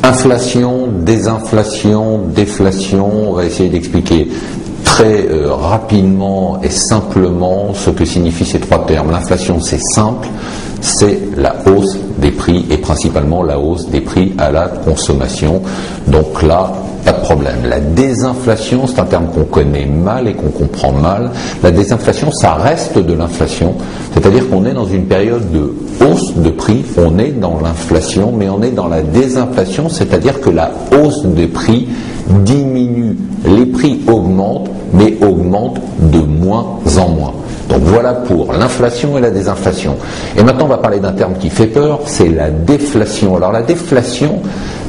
Inflation, désinflation, déflation, on va essayer d'expliquer très rapidement et simplement ce que signifient ces trois termes. L'inflation, c'est simple, c'est la hausse des prix et principalement la hausse des prix à la consommation. Donc là, pas de problème. La désinflation, c'est un terme qu'on connaît mal et qu'on comprend mal. La désinflation, ça reste de l'inflation, c'est-à-dire qu'on est dans une période de hausse de prix, on est dans l'inflation, mais on est dans la désinflation, c'est-à-dire que la hausse des prix diminue. Les prix augmentent, mais augmentent de moins en moins. Donc voilà pour l'inflation et la désinflation. Et maintenant on va parler d'un terme qui fait peur, c'est la déflation. Alors la déflation,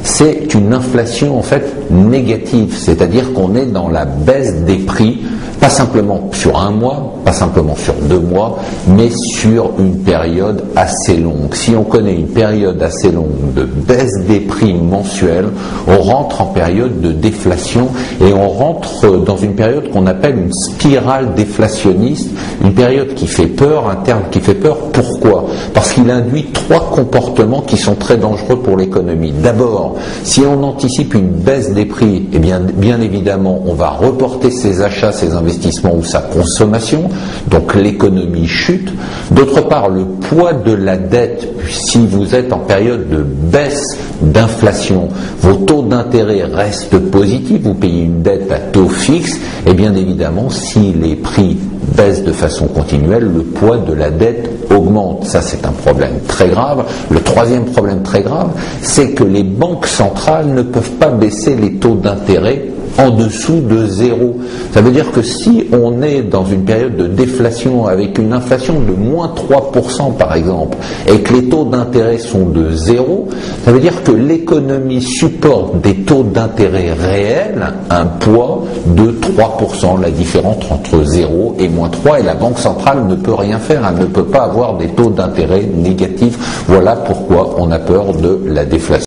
c'est une inflation en fait négative, c'est-à-dire qu'on est dans la baisse des prix, pas simplement sur un mois, pas simplement sur 2 mois, mais sur une période assez longue. Si on connaît une période assez longue de baisse des prix mensuels, on rentre en période de déflation et on rentre dans une période qu'on appelle une spirale déflationniste, une période qui fait peur, un terme qui fait peur. Pourquoi ? Parce qu'il induit 3 comportements qui sont très dangereux pour l'économie. D'abord, si on anticipe une baisse des prix, eh bien évidemment, on va reporter ses achats, ses investissements ou sa consommation, donc l'économie chute. D'autre part, le poids de la dette, si vous êtes en période de baisse d'inflation, vos taux d'intérêt restent positifs, vous payez une dette à taux fixe, et bien évidemment, si les prix baissent de façon continuelle, le poids de la dette augmente. Ça, c'est un problème très grave. Le troisième problème très grave, c'est que les banques centrales ne peuvent pas baisser les taux d'intérêt en dessous de 0. Ça veut dire que si on est dans une période de déflation avec une inflation de moins 3% par exemple, et que les taux d'intérêt sont de 0, ça veut dire que l'économie supporte des taux d'intérêt réels, un poids de 3%, la différence entre 0 et moins 3, et la Banque centrale ne peut rien faire, elle ne peut pas avoir des taux d'intérêt négatifs. Voilà pourquoi on a peur de la déflation.